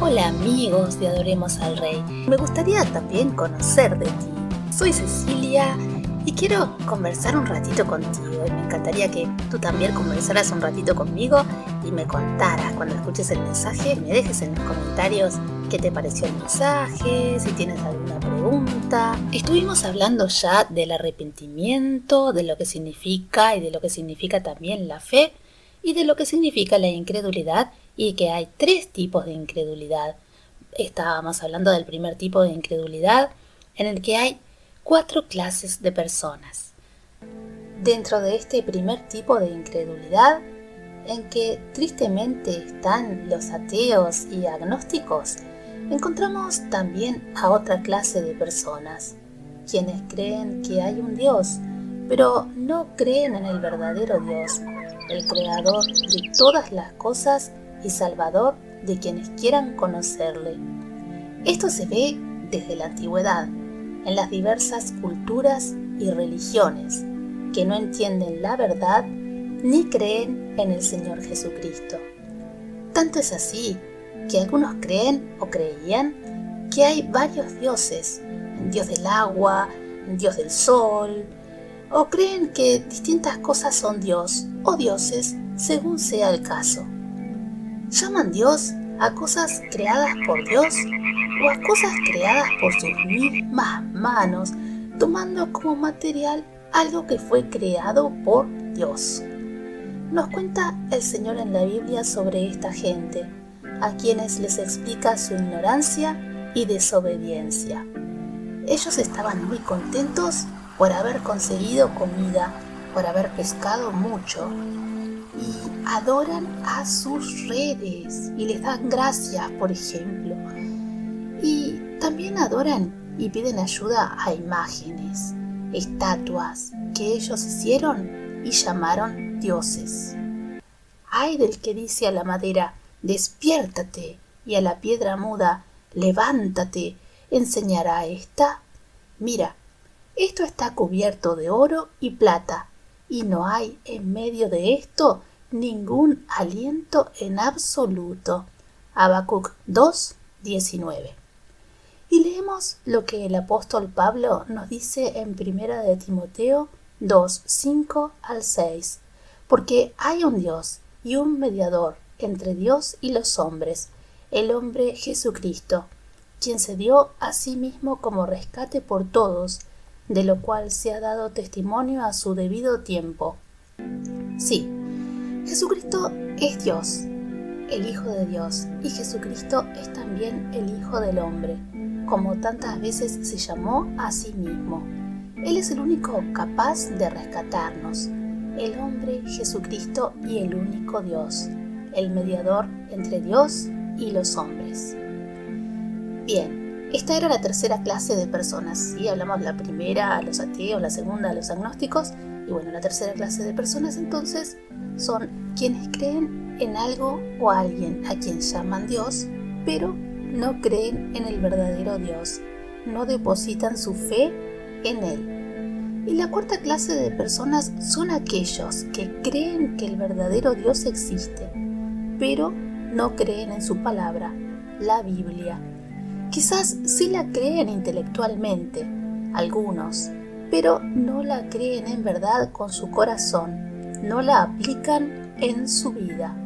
Hola amigos de Adoremos al Rey. Me gustaría también conocer de ti. Soy Cecilia y quiero conversar un ratito contigo. Y me encantaría que tú también conversaras un ratito conmigo y me contaras cuando escuches el mensaje. Me dejes en los comentarios qué te pareció el mensaje, si tienes alguna pregunta. Estuvimos hablando ya del arrepentimiento, de lo que significa y de lo que significa también la fe y de lo que significa la incredulidad y que hay 3 tipos de incredulidad. Estábamos hablando del primer tipo de incredulidad en el que hay 4 clases de personas. Dentro de este primer tipo de incredulidad, en que tristemente están los ateos y agnósticos, encontramos también a otra clase de personas, quienes creen que hay un Dios, pero no creen en el verdadero Dios, el creador de todas las cosas y salvador de quienes quieran conocerle. Esto se ve desde la antigüedad, en las diversas culturas y religiones, que no entienden la verdad ni creen en el Señor Jesucristo. Tanto es así que algunos creen o creían que hay varios dioses, el dios del agua, el dios del sol, o creen que distintas cosas son Dios o dioses según sea el caso. ¿Llaman Dios a cosas creadas por Dios o a cosas creadas por sus mismas manos, tomando como material algo que fue creado por Dios? Nos cuenta el Señor en la Biblia sobre esta gente, a quienes les explica su ignorancia y desobediencia. Ellos estaban muy contentos por haber conseguido comida, por haber pescado mucho, y adoran a sus redes y les dan gracias, por ejemplo. Y también adoran y piden ayuda a imágenes, estatuas que ellos hicieron y llamaron dioses. Ay del que dice a la madera, despiértate, y a la piedra muda, levántate, ¿enseñará esta? Mira, esto está cubierto de oro y plata, y no hay en medio de esto ningún aliento en absoluto. Habacuc 2:19. Y leemos lo que el apóstol Pablo nos dice en 1 de Timoteo 2:5-6. Porque hay un Dios y un mediador entre Dios y los hombres, el hombre Jesucristo, quien se dio a sí mismo como rescate por todos, de lo cual se ha dado testimonio a su debido tiempo. Sí, Jesucristo es Dios, el Hijo de Dios, y Jesucristo es también el Hijo del hombre, como tantas veces se llamó a sí mismo. Él es el único capaz de rescatarnos, el hombre Jesucristo y el único Dios, el mediador entre Dios y los hombres. Bien. Esta era la tercera clase de personas, ¿sí? Hablamos la primera a los ateos, la segunda a los agnósticos, y bueno, la tercera clase de personas entonces son quienes creen en algo o alguien a quien llaman Dios, pero no creen en el verdadero Dios, no depositan su fe en Él. Y la cuarta clase de personas son aquellos que creen que el verdadero Dios existe, pero no creen en su palabra, la Biblia. Quizás sí la creen intelectualmente, algunos, pero no la creen en verdad con su corazón, no la aplican en su vida.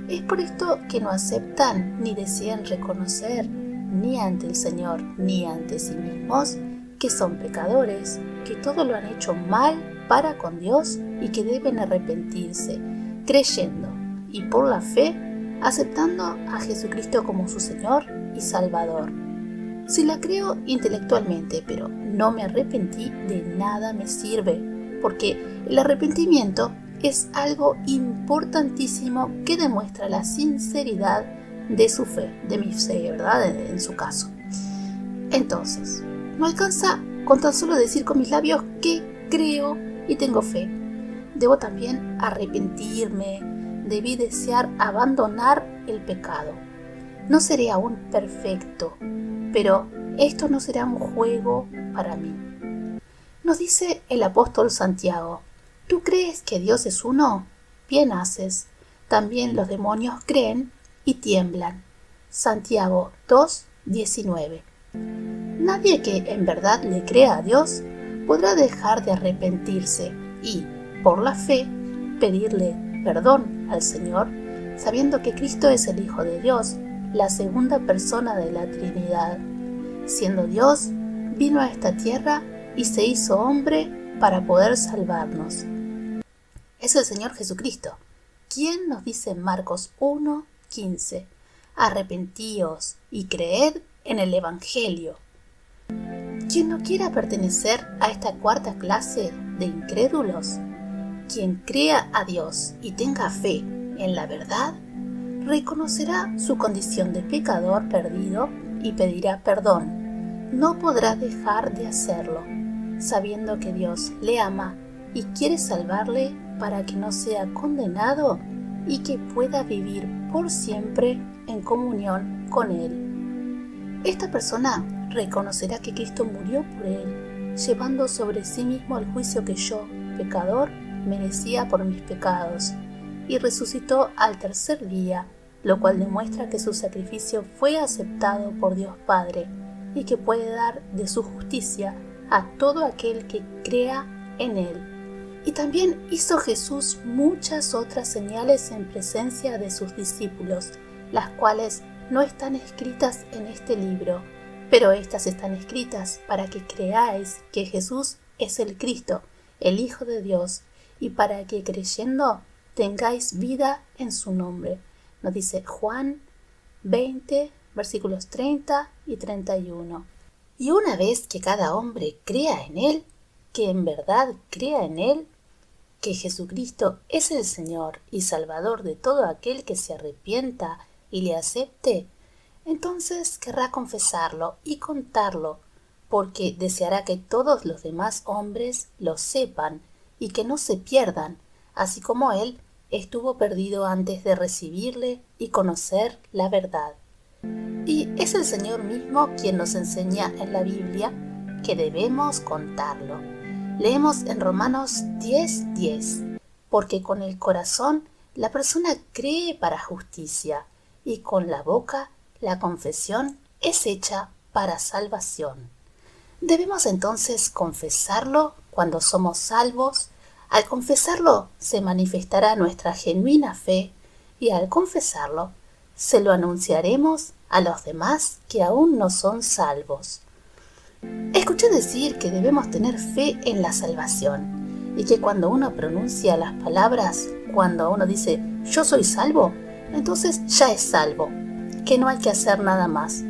Es por esto que no aceptan ni desean reconocer, ni ante el Señor ni ante sí mismos, que son pecadores, que todo lo han hecho mal para con Dios y que deben arrepentirse, creyendo y por la fe aceptando a Jesucristo como su Señor y Salvador. Si la creo intelectualmente, pero no me arrepentí, de nada me sirve, porque el arrepentimiento es algo importantísimo que demuestra la sinceridad de su fe, de mi fe, ¿verdad? En su caso. Entonces, no alcanza con tan solo decir con mis labios que creo y tengo fe. Debo también arrepentirme, debí desear abandonar el pecado. No seré aún perfecto, pero esto no será un juego para mí. Nos dice el apóstol Santiago, ¿tú crees que Dios es uno? Bien haces. También los demonios creen y tiemblan. Santiago 2:19. Nadie que en verdad le crea a Dios podrá dejar de arrepentirse y, por la fe, pedirle perdón al Señor, sabiendo que Cristo es el Hijo de Dios, la segunda persona de la Trinidad. Siendo Dios, vino a esta tierra y se hizo hombre para poder salvarnos. Es el Señor Jesucristo, quien nos dice en Marcos 1:15, arrepentíos y creed en el Evangelio. Quien no quiera pertenecer a esta cuarta clase de incrédulos, quien crea a Dios y tenga fe en la verdad, reconocerá su condición de pecador perdido y pedirá perdón. No podrá dejar de hacerlo, sabiendo que Dios le ama y quiere salvarle para que no sea condenado y que pueda vivir por siempre en comunión con Él. Esta persona reconocerá que Cristo murió por él, llevando sobre sí mismo el juicio que yo, pecador, merecía por mis pecados, y resucitó al tercer día, lo cual demuestra que su sacrificio fue aceptado por Dios Padre y que puede dar de su justicia a todo aquel que crea en Él. Y también hizo Jesús muchas otras señales en presencia de sus discípulos, las cuales no están escritas en este libro, pero estas están escritas para que creáis que Jesús es el Cristo, el Hijo de Dios, y para que creyendo tengáis vida en su nombre. Nos dice Juan 20, versículos 30 y 31. Y una vez que cada hombre crea en Él, que en verdad crea en Él, que Jesucristo es el Señor y Salvador de todo aquel que se arrepienta y le acepte, entonces querrá confesarlo y contarlo, porque deseará que todos los demás hombres lo sepan y que no se pierdan, así como Él estuvo perdido antes de recibirle y conocer la verdad. Y es el Señor mismo quien nos enseña en la Biblia que debemos contarlo. Leemos en Romanos 10:10, porque con el corazón la persona cree para justicia y con la boca la confesión es hecha para salvación. Debemos entonces confesarlo cuando somos salvos. Al confesarlo se manifestará nuestra genuina fe y al confesarlo se lo anunciaremos a los demás que aún no son salvos. Escuché decir que debemos tener fe en la salvación y que cuando uno pronuncia las palabras, cuando uno dice yo soy salvo, entonces ya es salvo, que no hay que hacer nada más.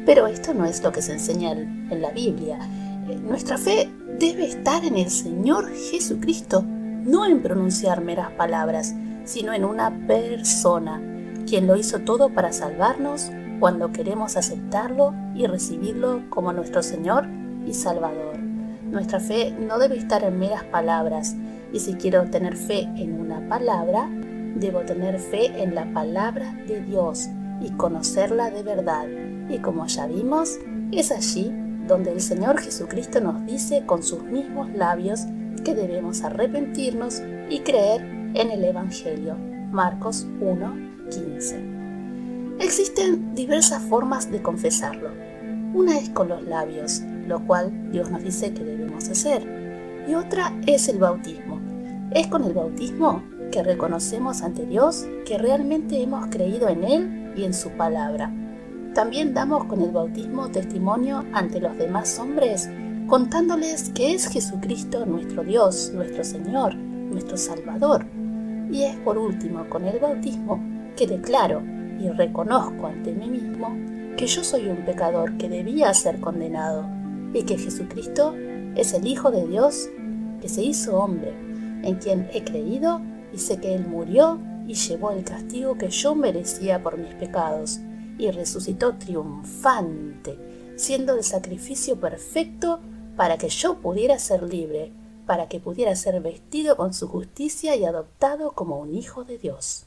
Pero esto no es lo que se enseña en la Biblia. Nuestra fe debe estar en el Señor Jesucristo, no en pronunciar meras palabras, sino en una persona, quien lo hizo todo para salvarnos cuando queremos aceptarlo y recibirlo como nuestro Señor y Salvador. Nuestra fe no debe estar en meras palabras, y si quiero tener fe en una palabra, debo tener fe en la palabra de Dios y conocerla de verdad. Y como ya vimos, es allí donde el Señor Jesucristo nos dice con sus mismos labios que debemos arrepentirnos y creer en el Evangelio. Marcos 1:15. Existen diversas formas de confesarlo. Una es con los labios, lo cual Dios nos dice que debemos hacer. Y otra es el bautismo. Es con el bautismo que reconocemos ante Dios que realmente hemos creído en Él y en su palabra. También damos con el bautismo testimonio ante los demás hombres, contándoles que es Jesucristo nuestro Dios, nuestro Señor, nuestro Salvador. Y es por último con el bautismo que declaro y reconozco ante mí mismo que yo soy un pecador que debía ser condenado y que Jesucristo es el Hijo de Dios que se hizo hombre, en quien he creído y sé que Él murió y llevó el castigo que yo merecía por mis pecados y resucitó triunfante, siendo el sacrificio perfecto para que yo pudiera ser libre, para que pudiera ser vestido con su justicia y adoptado como un hijo de Dios.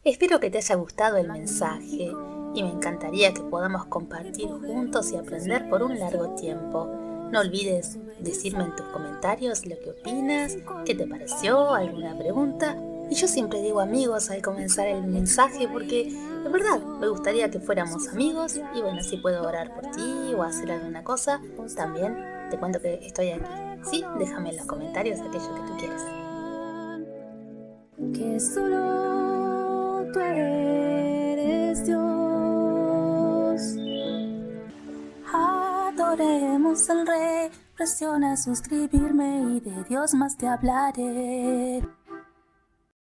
Espero que te haya gustado el mensaje y me encantaría que podamos compartir juntos y aprender por un largo tiempo. No olvides decirme en tus comentarios lo que opinas, qué te pareció, alguna pregunta Y yo siempre digo amigos al comenzar el mensaje porque de verdad me gustaría que fuéramos amigos y bueno, si puedo orar por ti o hacer alguna cosa, también te cuento que estoy aquí. Sí, déjame en los comentarios aquello que tú quieras. Que solo tú eres Dios. Adoremos al Rey, presiona suscribirme y de Dios más te hablaré.